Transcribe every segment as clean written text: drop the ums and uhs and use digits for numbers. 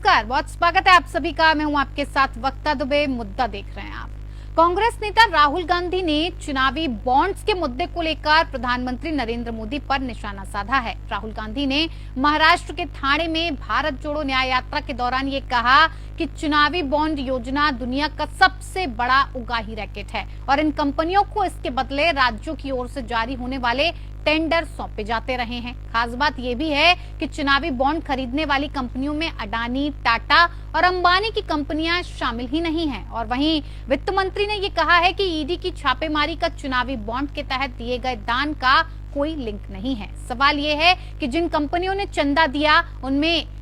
नमस्कार, बहुत स्वागत है आप सभी का। मैं हूं आपके साथ वक्ता दुबे। मुद्दा देख रहे हैं आप। कांग्रेस नेता राहुल गांधी ने चुनावी बॉन्ड्स के मुद्दे को लेकर प्रधानमंत्री नरेंद्र मोदी पर निशाना साधा है। राहुल गांधी ने महाराष्ट्र के ठाणे में भारत जोड़ो न्याय यात्रा के दौरान ये कहा कि चुनावी बॉन्ड योजना दुनिया का सबसे बड़ा उगाही रैकेट है और इन कंपनियों को इसके बदले राज्यों की ओर से जारी होने वाले टेंडर सौंपे जाते रहे हैं। खास बात यह भी है कि चुनावी बॉन्ड खरीदने वाली कंपनियों में अडानी, टाटा और अंबानी की कंपनियां शामिल ही नहीं हैं। और वहीं वित्त मंत्री ने यह कहा है कि ईडी की छापेमारी का चुनावी बॉन्ड के तहत दिए गए दान का कोई लिंक नहीं है। सवाल यह है कि जिन कंपनियों ने चंदा दिया उनमें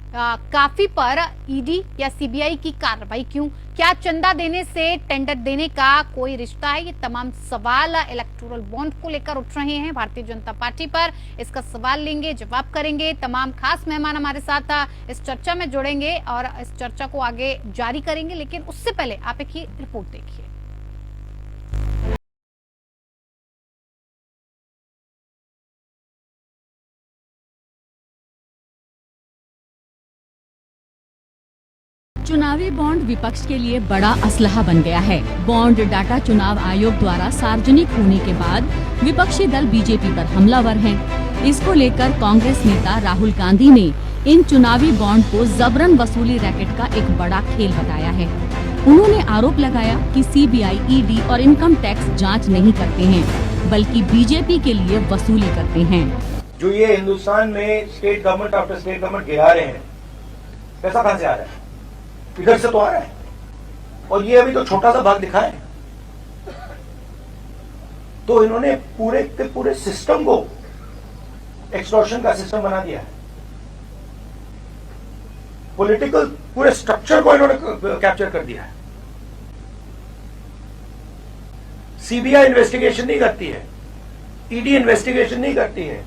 काफी पर ईडी या सीबीआई की कार्रवाई क्यों? क्या चंदा देने से टेंडर देने का कोई रिश्ता है? ये तमाम सवाल इलेक्टोरल बॉन्ड को लेकर उठ रहे हैं भारतीय जनता पार्टी पर। इसका सवाल लेंगे, जवाब करेंगे। तमाम खास मेहमान हमारे साथ इस चर्चा में जुड़ेंगे और इस चर्चा को आगे जारी करेंगे। लेकिन उससे पहले आप एक ही रिपोर्ट देखिए। चुनावी बॉन्ड विपक्ष के लिए बड़ा असलहा बन गया है। बॉन्ड डाटा चुनाव आयोग द्वारा सार्वजनिक होने के बाद विपक्षी दल बीजेपी पर हमलावर हैं। इसको लेकर कांग्रेस नेता राहुल गांधी ने इन चुनावी बॉन्ड को जबरन वसूली रैकेट का एक बड़ा खेल बताया है। उन्होंने आरोप लगाया कि सीबीआई, ईडी और इनकम टैक्स जाँच नहीं करते हैं, बल्कि बीजेपी के लिए वसूली करते हैं। जो ये हिंदुस्तान में state government after state government गिरा रहे हैं, पैसा कहां से आ रहा है? इधर से तो आ रहा है। और ये अभी तो छोटा सा भाग दिखा है। तो इन्होंने पूरे के पूरे सिस्टम को एक्सटॉर्शन का सिस्टम बना दिया है। पॉलिटिकल पूरे स्ट्रक्चर को इन्होंने कैप्चर कर दिया है। सीबीआई इन्वेस्टिगेशन नहीं करती है, ईडी इन्वेस्टिगेशन नहीं करती है,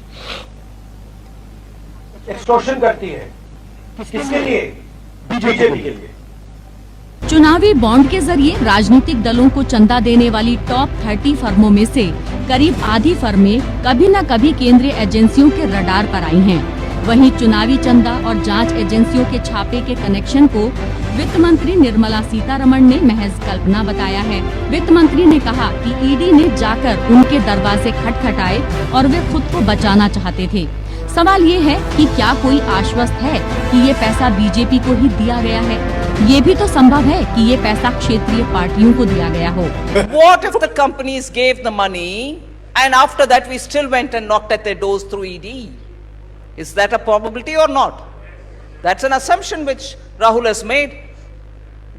एक्सटॉर्शन करती है। किसके लिए? बीजेपी के लिए। चुनावी बॉन्ड के जरिए राजनीतिक दलों को चंदा देने वाली टॉप 30 फर्मों में से करीब आधी फर्में कभी न कभी केंद्रीय एजेंसियों के रडार पर आई हैं। वहीं चुनावी चंदा और जांच एजेंसियों के छापे के कनेक्शन को वित्त मंत्री निर्मला सीतारमण ने महज कल्पना बताया है। वित्त मंत्री ने कहा कि ईडी ने जाकर उनके दरवाजे खटखटाए और वे खुद को बचाना चाहते थे। सवाल ये है कि क्या कोई आश्वस्त है कि ये पैसा बीजेपी को ही दिया गया है? ये भी तो संभव है कि ये पैसा क्षेत्रीय पार्टियों को दिया गया हो। What if the companies gave the money and after that we still went and knocked at their doors through ED? Is that a probability or not? That's an assumption which Rahul has made,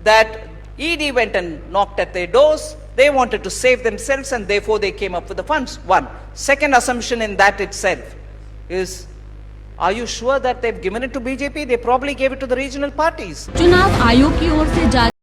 that ED went and knocked at their doors. They wanted to save themselves and therefore they came up with the funds. One. Second assumption in that itself is, are you sure that they've given it to BJP? They probably gave it to the regional parties. चुनाव आयोग की ओर से जारी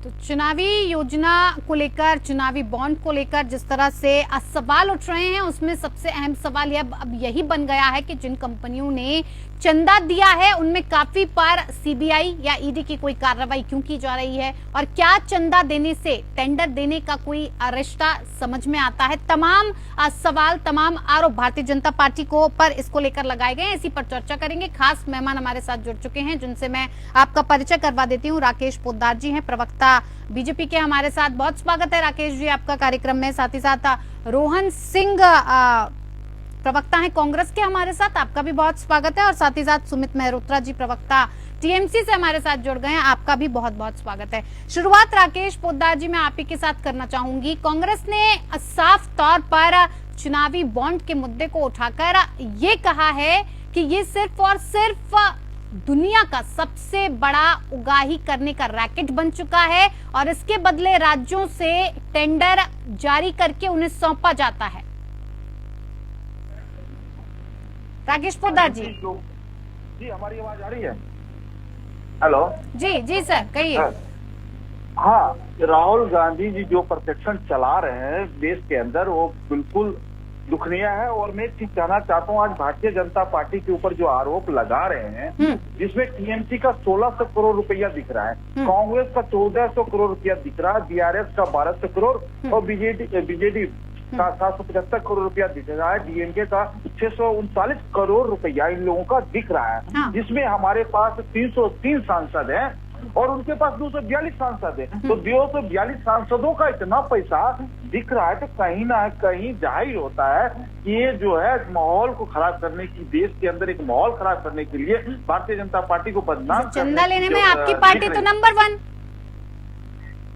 तो चुनावी योजना को लेकर, चुनावी बॉन्ड को लेकर जिस तरह से सवाल उठ रहे हैं, उसमें सबसे अहम सवाल यह अब यही बन गया है कि जिन कंपनियों ने चंदा दिया है उनमें काफी पर सीबीआई या ईडी की कोई कार्रवाई क्यों की जा रही है, और क्या चंदा देने से टेंडर देने का कोई रिश्ता समझ में आता है। तमाम सवाल, तमाम आरोप भारतीय जनता पार्टी को पर इसको लेकर लगाए गए हैं। इसी पर चर्चा करेंगे। खास मेहमान हमारे साथ जुड़ चुके हैं जिनसे मैं आपका परिचय करवा देती हूँ। राकेश पोद्दार जी हैं, प्रवक्ता बीजेपी के, हमारे साथ। बहुत स्वागत है राकेश जी आपका कार्यक्रम में। साथ ही साथ रोहन सिंह प्रवक्ता हैं कांग्रेस के, हमारे साथ, आपका भी बहुत स्वागत है। और साथ ही साथ सुमित मेहरोत्रा जी प्रवक्ता टीएमसी से हमारे साथ जुड़ गए हैं, आपका भी बहुत बहुत स्वागत है। शुरुआत राकेश पोद्दार जी मैं आप ही के साथ करना चाहूंगी। कांग्रेस ने साफ तौर पर चुनावी बॉन्ड के मुद्दे को उठाकर ये कहा है कि ये सिर्फ और सिर्फ दुनिया का सबसे बड़ा उगाही करने का रैकेट बन चुका है और इसके बदले राज्यों से टेंडर जारी करके उन्हें सौंपा जाता है। राकेश पोद्दार जी। जी, हमारी आवाज आ रही है? हेलो जी जी सर, कहिए। हाँ, राहुल गांधी जी जो प्रोटेक्शन चला रहे हैं देश के अंदर वो बिल्कुल दुखनीय है। और मैं एक चीज कहना चाहता हूँ, आज भारतीय जनता पार्टी के ऊपर जो आरोप लगा रहे हैं जिसमें टीएमसी का 1600 करोड़ रुपया दिख रहा है, कांग्रेस का 1400 करोड़ रुपया दिख रहा है, बीआरएस का 1200 करोड़ और बीजेडी का 775 करोड़ रुपया दिख रहा है, डीएमके का 639 करोड़ रुपया इन लोगों का दिख रहा है, जिसमें हमारे पास 303 सांसद हैं और उनके पास 242 सांसद है। तो 242 सांसदों का इतना पैसा दिख रहा है तो कहीं ना कहीं जाहिर होता है कि ये जो है माहौल को खराब करने की, देश के अंदर एक माहौल खराब करने के लिए भारतीय जनता पार्टी को बदनाम चंदा लेने में आपकी पार्टी तो नंबर 1।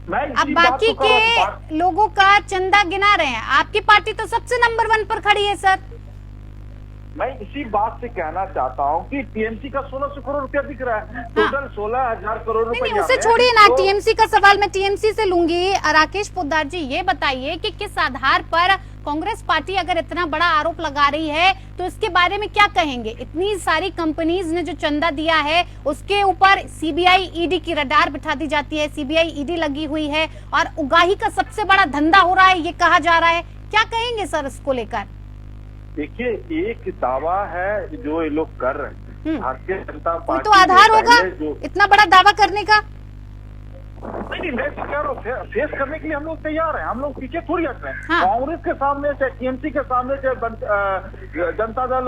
अब बाकी के लोगों का चंदा गिना रहे हैं, आपकी पार्टी तो सबसे नंबर 1 पर खड़ी है सर। मैं इसी बात से कहना चाहता हूं कि टीएमसी का 1600 करोड़ रुपया दिख रहा है, टोटल 16,000 करोड़ रुपया। उसे छोड़िए ना, टीएमसी का सवाल मैं टीएमसी से लूंगी। राकेश पोद्दार जी ये बताइए कि किस आधार पर कांग्रेस पार्टी अगर इतना बड़ा आरोप लगा रही है तो इसके बारे में क्या कहेंगे। इतनी सारी कंपनीज ने जो चंदा दिया है उसके ऊपर सीबीआई ईडी की रडार बिठा दी जाती है, सीबीआई ईडी लगी हुई है और उगाही का सबसे बड़ा धंधा हो रहा है ये कहा जा रहा है। क्या कहेंगे सर इसको लेकर? देखिए, एक दावा है जो ये लोग कर रहे हैं, भारतीय जनता पार्टी तो आधार होगा इतना बड़ा दावा करने का? नहीं, मैं कह रहा हूँ फेस करने के लिए हम लोग तैयार हैं, हम लोग पीछे थोड़ी हट रहे हैं। कांग्रेस के सामने चाहे टीएमसी के सामने, चाहे जनता दल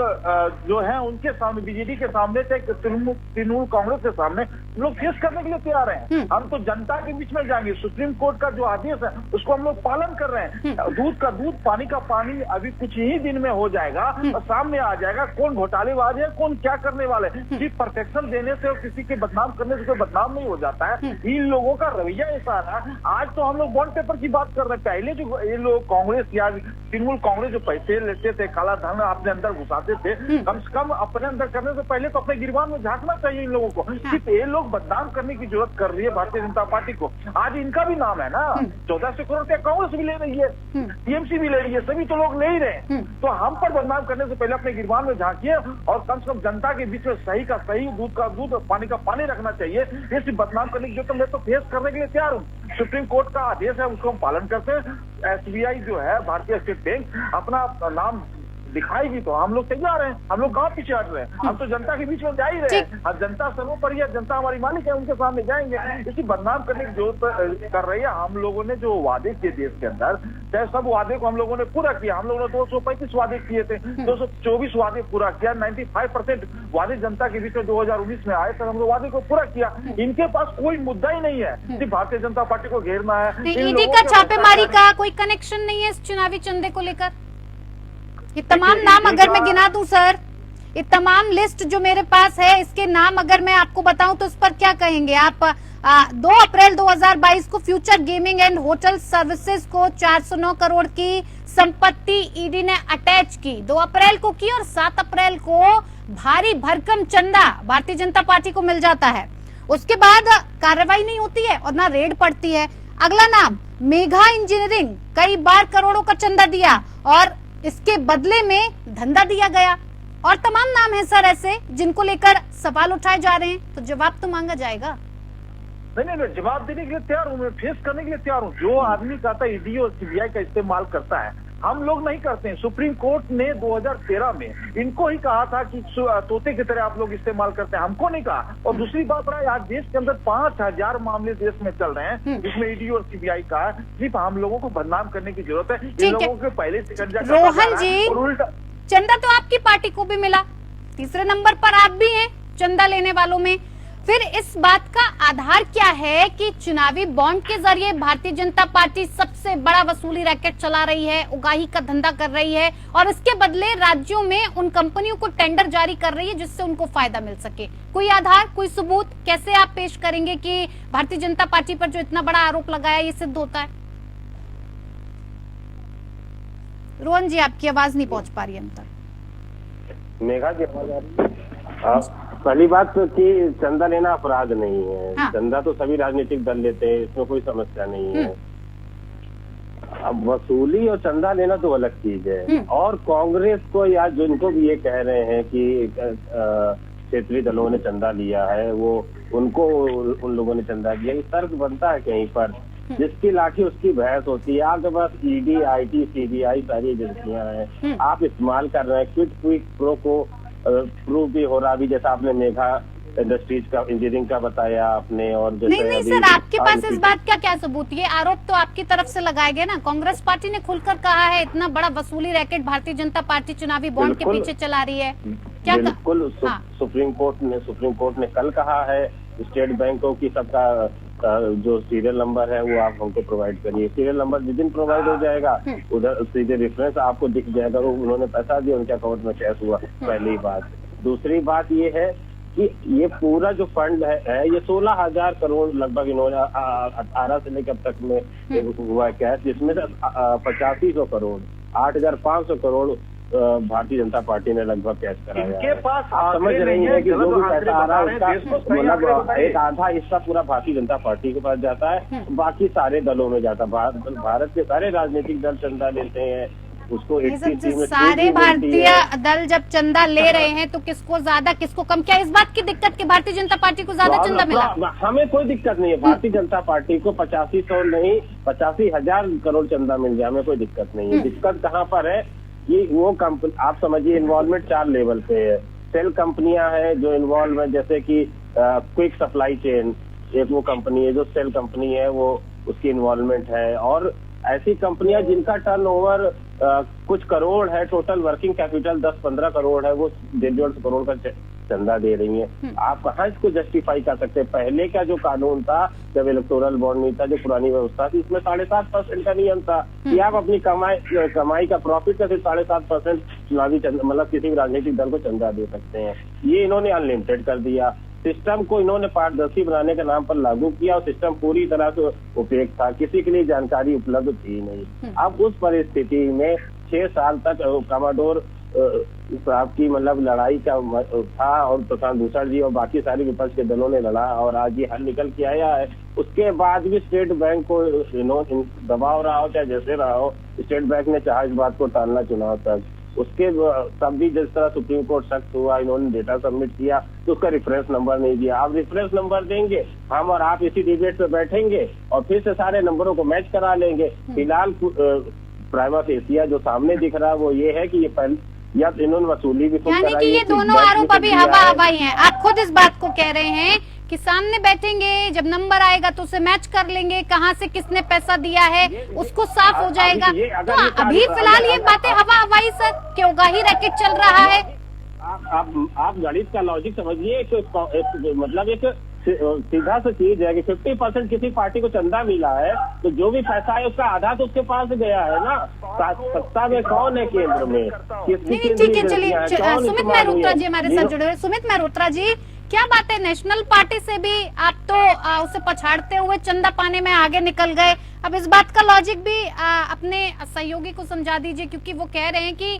जो है उनके सामने, बीजेडी के सामने, चाहे तृणमूल कांग्रेस के सामने, हम लोग फेस करने के लिए तैयार हैं। हम तो जनता के बीच में जाएंगे। सुप्रीम कोर्ट का जो आदेश है उसको हम लोग पालन कर रहे हैं। दूध का दूध, पानी का पानी अभी कुछ ही दिन में हो जाएगा और सामने आ जाएगा कौन घोटालेबाज है, कौन क्या करने वाले। सिर्फ प्रोटेक्शन देने से और किसी के बदनाम करने से कोई बदनाम नहीं हो जाता है। इन लोगों का रवैया ऐसा है। आज तो हम लोग बॉन्ड पेपर की बात कर रहे हैं, पहले जो ये लोग कांग्रेस या तृणमूल कांग्रेस जो पैसे लेते थे, काला धन अपने अंदर घुसाते थे, कम से कम अपने अंदर करने से पहले तो अपने गिरबान में झांकना चाहिए इन लोगों को। सिर्फ ये लोग बदनाम करने की जरूरत कर रही है भारतीय जनता पार्टी को। आज इनका भी नाम है ना, 1400 करोड़ रुपया कांग्रेस भी ले रही है, टीएमसी भी ले रही है, सभी तो लोग ले ही रहे हैं। तो हम पर बदनाम करने से पहले अपने गिरबान में झांकिए और कम से कम जनता के बीच में सही का सही, दूध का दूध, पानी का पानी रखना चाहिए। ये सिर्फ बदनाम करने की जरूरत, मैं तो फेस करने के लिए तैयार हूँ। सुप्रीम कोर्ट का आदेश है उसको हम पालन करते हैं। एसबीआई जो है, भारतीय स्टेट बैंक, अपना नाम दिखाएगी तो हम लोग तैयार हैं। हम लोग कहाँ पीछे हट रहे हैं, हम तो जनता के बीच में जा ही रहे हैं। अब जनता सर्वोपरि है, जनता हमारी मालिक है, उनके सामने जाएंगे। इसी बदनाम करने की जरूरत कर रही है। हम लोगों ने जो वादे किए देश के अंदर, चाहे सब वादे को हम लोगों ने पूरा किया। हम लोगों ने 235 वादे किए थे, 224 वादे पूरा किया। 95% वादे जनता के बीच में 2019 में आए, तब हम लोग वादे को पूरा किया। इनके पास कोई मुद्दा ही नहीं है, सिर्फ भारतीय जनता पार्टी को घेरना है। ईडी का छापेमारी का कोई कनेक्शन नहीं है इस चुनावी चंदे को लेकर? ये तमाम नाम अगर मैं गिना दूं सर, ये तमाम लिस्ट जो मेरे पास है, इसके नाम अगर मैं आपको बताऊं तो इस पर क्या कहेंगे आप? 2 अप्रैल 2022 को future gaming and hotel services को 409 करोड़ की संपत्ति ईडी ने अटैच की, 2 अप्रैल को की, और 7 अप्रैल को भारी भरकम चंदा भारतीय जनता पार्टी को मिल जाता है। उसके बाद कार्रवाई नहीं होती है और ना रेड पड़ती है। अगला नाम मेघा इंजीनियरिंग, कई बार करोड़ों का चंदा दिया और इसके बदले में धंधा दिया गया। और तमाम नाम है सर ऐसे जिनको लेकर सवाल उठाए जा रहे हैं, तो जवाब तो मांगा जाएगा। नहीं, जवाब देने के लिए तैयार हूँ, मैं फेस करने के लिए तैयार हूँ। जो आदमी कहता है ईडी और सीबीआई का इस्तेमाल करता है, हम लोग नहीं करते हैं। सुप्रीम कोर्ट ने 2013 में इनको ही कहा था कि तोते की तरह आप लोग इस्तेमाल करते हैं, हमको नहीं कहा। और दूसरी बात रहा, आज देश के अंदर 5000 मामले देश में चल रहे हैं, जिसमें ईडी और सीबीआई का है। सिर्फ हम लोगों को बदनाम करने की जरूरत है। इन लोगों के पहले से रोहन जी, चंदा तो आपकी पार्टी को भी मिला, तीसरे नंबर पर आप भी हैं चंदा लेने वालों में। फिर इस बात का आधार क्या है कि चुनावी बॉन्ड के जरिए भारतीय जनता पार्टी सबसे बड़ा वसूली रैकेट चला रही है, उगाही का धंधा कर रही है, और इसके बदले राज्यों में उन कंपनियों को टेंडर जारी कर रही है जिससे उनको फायदा मिल सके? कोई आधार, कोई सबूत कैसे आप पेश करेंगे कि भारतीय जनता पार्टी पर जो इतना बड़ा आरोप लगाया ये सिद्ध होता है? रोहन जी, आपकी आवाज नहीं पहुंच पा रही है हम तक। मेघा की आवाज आ रही है? पहली बात तो कि चंदा लेना अपराध नहीं है। हाँ। चंदा तो सभी राजनीतिक दल लेते हैं, इसमें कोई समस्या नहीं है। अब वसूली और चंदा लेना तो अलग चीज है। और कांग्रेस को या जिनको भी ये कह रहे हैं कि क्षेत्रीय दलों ने चंदा लिया है, वो उनको उन लोगों ने चंदा दिया, ये तर्क बनता है कहीं पर। जिसकी लाठी उसकी भैंस होती है। आपके पास ईडी, आईटी, सीबीआई सारी एजेंसियां हैं, आप इस्तेमाल कर रहे हैं। क्विड प्रो को प्रूव भी हो रहा, अभी जैसा आपने मेघा इंडस्ट्रीज का, इंजीनियरिंग का बताया आपने। और जैसे नहीं सर, आपके पास इस बात का क्या सबूत? ये आरोप तो आपकी तरफ से लगाए गए ना। कांग्रेस पार्टी ने खुलकर कहा है इतना बड़ा वसूली रैकेट भारतीय जनता पार्टी चुनावी बॉन्ड के पीछे चला रही है। क्या बिल्कुल सुप्रीम कोर्ट ने कल कहा है स्टेट बैंकों की सबका जो सीरियल नंबर है वो आप हमको प्रोवाइड करिए। सीरियल नंबर जिस दिन प्रोवाइड हो जाएगा उधर सीधे रेफरेंस आपको दिख जाएगा, उन्होंने पैसा दिया, उनके अकाउंट में कैश हुआ। पहली बात। दूसरी बात ये है कि ये पूरा जो फंड है ये 16,000 करोड़ लगभग इन्होंने 18 से लेकर अब तक में हुआ है कैश, जिसमें से 8500 करोड़ 8,500 करोड़ भारतीय जनता पार्टी ने लगभग कैश कराया है। इनके पास आप समझ रही है कि जो भी पैसा आ रहा है उसका मतलब एक आधा हिस्सा पूरा भारतीय जनता पार्टी के पास जाता है, बाकी सारे दलों में जाता है। भारत के सारे राजनीतिक दल चंदा लेते हैं, उसको सारे भारतीय दल जब चंदा ले रहे हैं तो किसको ज्यादा किसको कम? क्या इस बात की दिक्कत कि भारतीय जनता पार्टी को ज्यादा चंदा मिला? हमें कोई दिक्कत नहीं है। भारतीय जनता पार्टी को 8500 नहीं 85,000 करोड़ चंदा मिल जाए, हमें कोई दिक्कत नहीं है। दिक्कत कहाँ पर है कि वो कंपनी, आप समझिए इन्वॉल्वमेंट 4 लेवल पे है। सेल कंपनियां हैं जो इन्वॉल्व है, जैसे कि क्विक सप्लाई चेन एक वो कंपनी है जो सेल कंपनी है, वो उसकी इन्वॉल्वमेंट है। और ऐसी कंपनियां जिनका टर्नओवर कुछ करोड़ है, टोटल वर्किंग कैपिटल 10-15 करोड़ है, वो 150 करोड़ का चंदा दे रही हैं। आप कहाँ इसको जस्टिफाई कर सकते हैं? पहले का जो कानून था, जब इलेक्टोरल बॉन्ड नहीं था, जो पुरानी व्यवस्था थी, इसमें 7.5% का नियम था कि आप अपनी कमाई का प्रॉफिट का सिर्फ 7.5% चुनावी मतलब किसी भी राजनीतिक दल को चंदा दे सकते हैं। ये इन्होंने अनलिमिटेड कर दिया। सिस्टम को इन्होंने पारदर्शी बनाने के नाम पर लागू किया और सिस्टम पूरी तरह से ओपेक था, किसी के लिए जानकारी उपलब्ध थी नहीं। अब उस परिस्थिति में 6 साल तक कमाडोर साहब की मतलब लड़ाई का था, और प्रशांत भूषण जी और बाकी सारे विपक्ष के दलों ने लड़ा और आज ये हल निकल के आया है। उसके बाद भी स्टेट बैंक को दबाव रहा हो चाहे जैसे रहा हो, स्टेट बैंक ने चाहा इस बात को टालना चुनाव तक। उसके तब भी जिस तरह सुप्रीम कोर्ट सख्त हुआ, इन्होंने डेटा सबमिट किया तो उसका रेफरेंस नंबर नहीं दिया। आप रेफरेंस नंबर देंगे, हम और आप इसी डिबेट पे बैठेंगे और फिर से सारे नंबरों को मैच करा लेंगे। फिलहाल प्राइमा फेसिया जो सामने दिख रहा है वो ये है कि ये या इन्होंने वसूली भी यानी कि ये दोनों आरोप अभी हवा हवाई हैं। आप खुद इस बात को कह रहे हैं कि सामने बैठेंगे, जब नंबर आएगा तो उसे मैच कर लेंगे, कहां से किसने पैसा दिया है उसको साफ हो जाएगा। तो अभी फिलहाल ये बातें हवा हवाई सर, कि उगाही रैकेट चल रहा है। आप गणित का लॉजिक समझिए, मतलब एक सीधा सा चीज है कि 50% किसी पार्टी को चंदा मिला है तो जो भी पैसा है उसका आधा तो उसके पास गया है ना। सत्ता में कौन है केंद्र में? ठीक है, चलिए सुमित मेहरोत्रा जी हमारे साथ जुड़े हुए। सुमित मेहरोत्रा जी, क्या बात है, नेशनल पार्टी से भी आप तो उसे पछाड़ते हुए चंदा पाने में आगे निकल गए। अब इस बात का लॉजिक भी अपने सहयोगी को समझा दीजिए, क्योंकि वो कह रहे हैं कि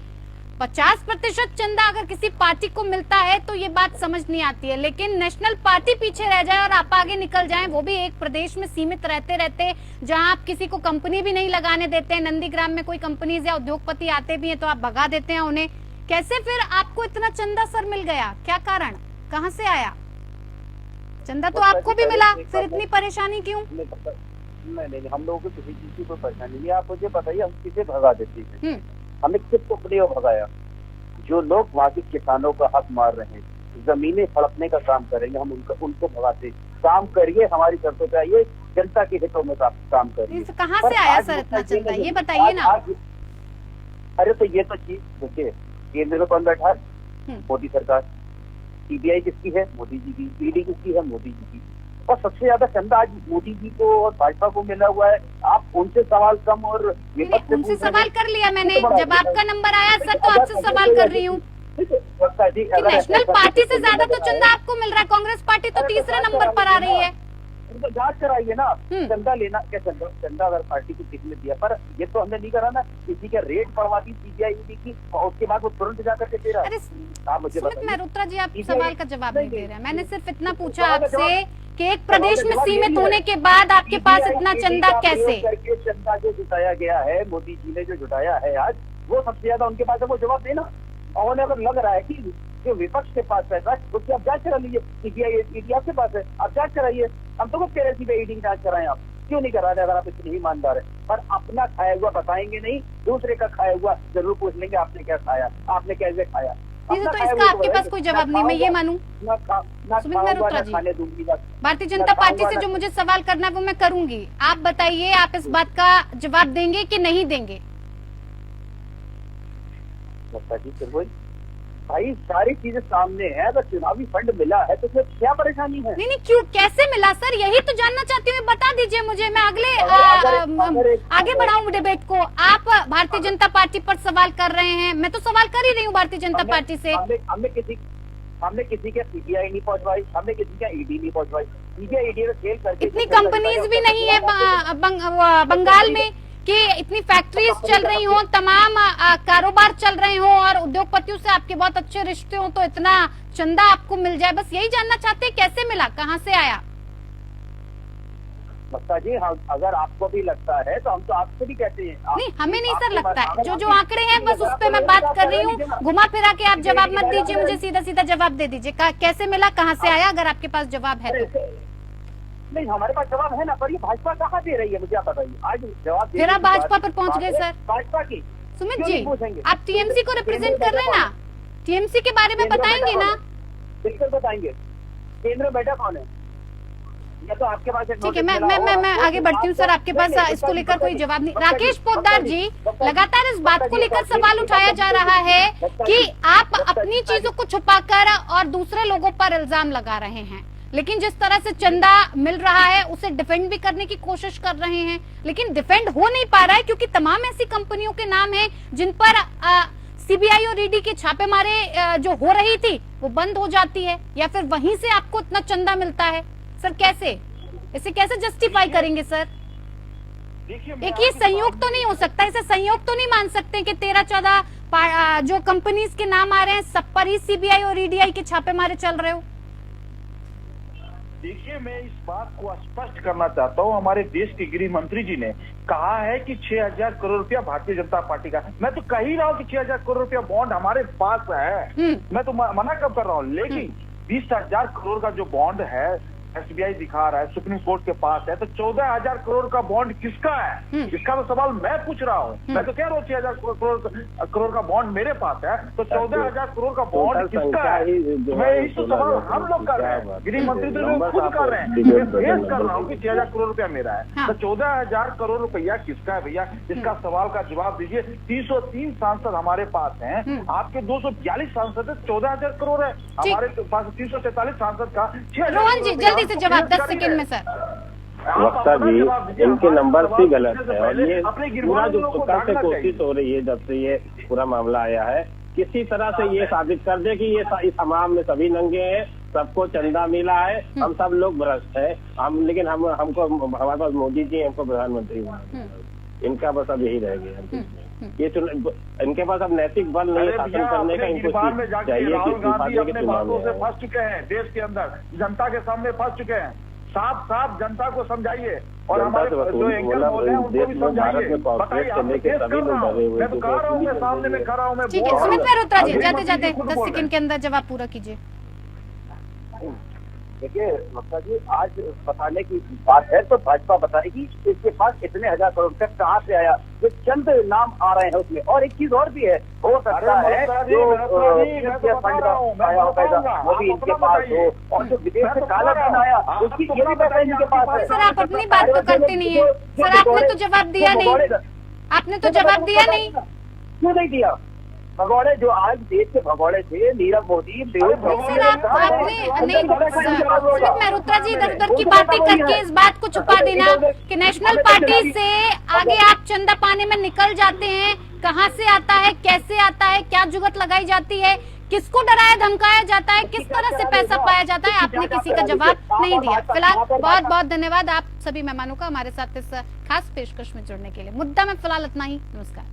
50% चंदा अगर किसी पार्टी को मिलता है तो ये बात समझ नहीं आती है, लेकिन नेशनल पार्टी पीछे रह जाए और आप आगे निकल जाएं, वो भी एक प्रदेश में सीमित रहते जहां आप किसी को कंपनी भी नहीं लगाने देते हैं। नंदीग्राम में कोई कंपनीज या उद्योगपति आते भी हैं तो आप भगा देते हैं उन्हें। कैसे फिर आपको इतना चंदा सर मिल गया? क्या कारण, कहां से आया चंदा? तो आपको भी मिला, फिर इतनी परेशानी क्यों? नहीं, हम लोगों को किसी चीज की कोई परेशानी नहीं है। आप मुझे बताइए, हम किसे भगा देते हैं? हमने किस कंपनी को भगाया? जो लोग वहाँ के किसानों का हक मार रहे हैं, जमीनें हड़पने का काम करेंगे, हम उनको भगाते। काम करिए, हमारी शर्तों पे आइए, जनता के हितों में काम करिए। कहाँ से आया सर इतना चंदा, ये बताइए ना। अरे तो ये तो चीज देखिए, केंद्र में कौन बैठा है? मोदी सरकार। सीबीआई किसकी है? मोदी जी की। ईडी किसकी है? मोदी जी की। और सबसे ज्यादा चंदा आज मोदी जी को और भाजपा को मिला हुआ है। आप उनसे सवाल कम और उनसे सवाल कर लिया मैंने, जब आपका नंबर आया सर तो आपसे सवाल कर रही हूँ। नेशनल पार्टी से ज्यादा तो चंदा आपको मिल रहा है, कांग्रेस पार्टी तो तीसरे नंबर पर आ रही है। तो जांच कराइए ना, चंदा लेना क्या? चंदा अगर पार्टी को किसने दिया? पर ये तो हमने नहीं करा ना, किसी के रेट पड़वा दी सीबीआई ईडी की और उसके बाद वो तुरंत जाकर के दे रहा है। आप मुझे सुमित मेहरोत्रा जी, आप सवाल का जवाब नहीं दे रहे हैं। मैंने सिर्फ इतना पूछा आपसे कि एक प्रदेश में सीमित होने के बाद आपके पास इतना चंदा कैसे? चंदा जो जुटाया गया है, मोदी जी ने जो जुटाया है आज, वो सबसे ज्यादा उनके पास है, वो जवाब देना। और अगर लग रहा है कि जो विपक्ष के पास पैसा है उसकी आप जांच करा लीजिए। सीबीआई ईडी आपके पास है, आप जांच कराइए। हम तो कह रहे सीबीआई ईडी की जांच कराएं, आप क्यों नहीं करा रहे अगर आप इतने ईमानदार है? पर अपना खाया हुआ बताएंगे नहीं, दूसरे का खाया हुआ जरूर पूछ लेंगे, आपने क्या खाया, आपने कैसे खाया। तो इसका आपके पास कोई जवाब नहीं, मैं ये मानूं। सुमित मेहरोत्रा जी, भारतीय जनता पार्टी से जो मुझे सवाल करना है वो मैं करूंगी। आप बताइए, आप इस बात का जवाब देंगे कि नहीं देंगे? भाई सारी चीजें सामने है, अगर चुनावी फंड मिला है तो फिर क्या परेशानी है? नहीं, क्यों, कैसे मिला सर, यही तो जानना चाहती हूँ। बता दीजिए मुझे, मैं आगे बढ़ाऊं डिबेट को। आप भारतीय जनता पार्टी पर सवाल कर रहे हैं, मैं तो सवाल कर ही रही हूँ भारतीय जनता पार्टी से। हमने किसी के सीबीआई नहीं पहुंचवाई, हमने किसी का ईडी नहीं पहुंचवाई। सीबीआई ईडी में खेल करके इतनी कंपनीज भी नहीं है बंगाल में कि इतनी फैक्ट्रीज चल रही हो, तमाम कारोबार चल रहे हो और उद्योगपतियों से आपके बहुत अच्छे रिश्ते हो, तो इतना चंदा आपको मिल जाए। बस यही जानना चाहते हैं, कैसे मिला, कहाँ से आया? मक्ता जी, अगर आपको भी लगता है तो हम तो आपसे भी कहते हैं। नहीं, हमें नहीं सर लगता है। जो आंकड़े हैं बस उस पर मैं बात कर रही हूँ। घुमा फिरा के आप जवाब मत दीजिए मुझे, सीधा सीधा जवाब दे दीजिए। कैसे मिला, कहाँ से आया, अगर आपके पास जवाब है तो। नहीं, हमारे पास जवाब है ना, पर ये भाजपा कहाँ दे रही है, मुझे आप बताइए। आज जवाब फिर आप भाजपा पर पहुंच गए सर। भाजपा की सुमित जी, आप टीएमसी को रिप्रेजेंट कर रहे हैं ना, टीएमसी के बारे में बताएंगे ना? बिल्कुल बताएंगे। केंद्र में बैठा कौन है? या तो आपके पास ठीक है, मैं आगे बढ़ती हूँ सर। आपके पास इसको लेकर कोई जवाब नहीं। राकेश पोद्दार जी, लगातार इस बात को लेकर सवाल उठाया जा रहा है कि आप अपनी चीजों को छुपाकर और दूसरे लोगों पर इल्जाम लगा रहे हैं, लेकिन जिस तरह से चंदा मिल रहा है उसे डिफेंड भी करने की कोशिश कर रहे हैं, लेकिन डिफेंड हो नहीं पा रहा है क्योंकि तमाम ऐसी कंपनियों के नाम हैं जिन पर सीबीआई और ईडी के छापेमारी जो हो रही थी वो बंद हो जाती है, या फिर वहीं से आपको इतना चंदा मिलता है। सर कैसे, इसे कैसे जस्टिफाई करेंगे सर? एक ये संयोग तो नहीं हो सकता, इसे संयोग तो नहीं मान सकते कि 13-14 जो कंपनीज के नाम आ रहे हैं सब पर ही सीबीआई और ईडी के छापेमारी चल रहे हो? देखिए, मैं इस बात को स्पष्ट करना चाहता हूँ। हमारे देश के गृह मंत्री जी ने कहा है कि 6,000 करोड़ रुपया भारतीय जनता पार्टी का। मैं तो कह ही रहा हूँ कि 6,000 करोड़ रुपया बॉन्ड हमारे पास है, मैं तो मना कब कर रहा हूँ। लेकिन 20,000 करोड़ का जो बॉन्ड है, एसबीआई दिखा रहा है, सुप्रीम कोर्ट के पास है, तो 14,000 करोड़ का बॉन्ड किसका है? इसका तो सवाल मैं पूछ रहा हूँ। मैं तो कह रहा हूँ 6,000 करोड़ का बॉन्ड मेरे पास है, तो 14,000 करोड़ का बॉन्ड किसका है? मैं इस तो सवाल हम लोग कर रहे हैं, गृह मंत्री तो खुद कर रहे हैं। मैं फेस कर रहा हूँ कि 6,000 करोड़ रुपया मेरा है, तो 14,000 करोड़ रुपया किसका है भैया? इसका सवाल का जवाब दीजिए। 303 सांसद हमारे पास हैं, आपके 242 सांसद है, 14,000 करोड़ है, हमारे पास 344 सांसद का 6,000। रोहन जी, जल्दी से जवाब 10 सेकंड में सर। वक्ता जी, इनके नंबर भी गलत है और ये पूरा जो सरकार से कोशिश हो रही है जब से ये पूरा मामला आया है, किसी तरह से ये साबित कर दे कि ये इस हमाम में सभी नंगे हैं, सबको चंदा मिला है, हम सब लोग भ्रष्ट है, लेकिन हमको हमारे पास मोदी जी हमको प्रधानमंत्री बना, इनका बस अब यही रह गया। ये इनके पास अब नैतिक बल नहीं शासन करने का, इनको चाहिए राहुल गांधी अपने बातों से फंस चुके हैं, देश के अंदर जनता के सामने फंस चुके हैं। साफ साफ जनता को समझाइए और हमारे जो एंकर बोले हैं उनको भी समझाइए। बताइए, मैं तो कह रहा हूँ, मैं सामने में खड़ा हूँ, मैं ठीक है। सुमित मेहरोत्रा जी, जाते जाते 10 सेकंड के अंदर जवाब पूरा कीजिए। देखिए ममता जी, आज बताने की बात है तो भाजपा बताएगी इसके पास इतने हजार करोड़ रुपए कहाँ से आया। ये चंद नाम आ रहे हैं उसमें, और एक चीज और भी है, हो सकता है जो फंड का आया होगा वो भी इनके पास हो, और जो विदेश से काला धन आया उसकी ये भी पैसा इनके पास है। सर आप अपनी बात तो करते नहीं है। सर आपने तो जवाब दिया नहीं, आपने तो जवाब दिया नहीं। क्यों नहीं दिया? भगौड़े जो आज देश के भगौड़े थे, नीरव मोदी, सर आपने नहीं, सुमित मेहरोत्रा जी इधर उधर की बातें करके इस बात को छुपा देना कि नेशनल पार्टी से आगे आप चंदा पाने में निकल जाते हैं। कहां से आता है, कैसे आता है, क्या जुगत लगाई जाती है, किसको डराया धमकाया जाता है, किस तरह से पैसा पाया जाता है, आपने किसी का जवाब नहीं दिया। फिलहाल बहुत बहुत धन्यवाद आप सभी मेहमानों का हमारे साथ इस खास पेशकश में जुड़ने के लिए। मुद्दा में फिलहाल इतना ही। नमस्कार।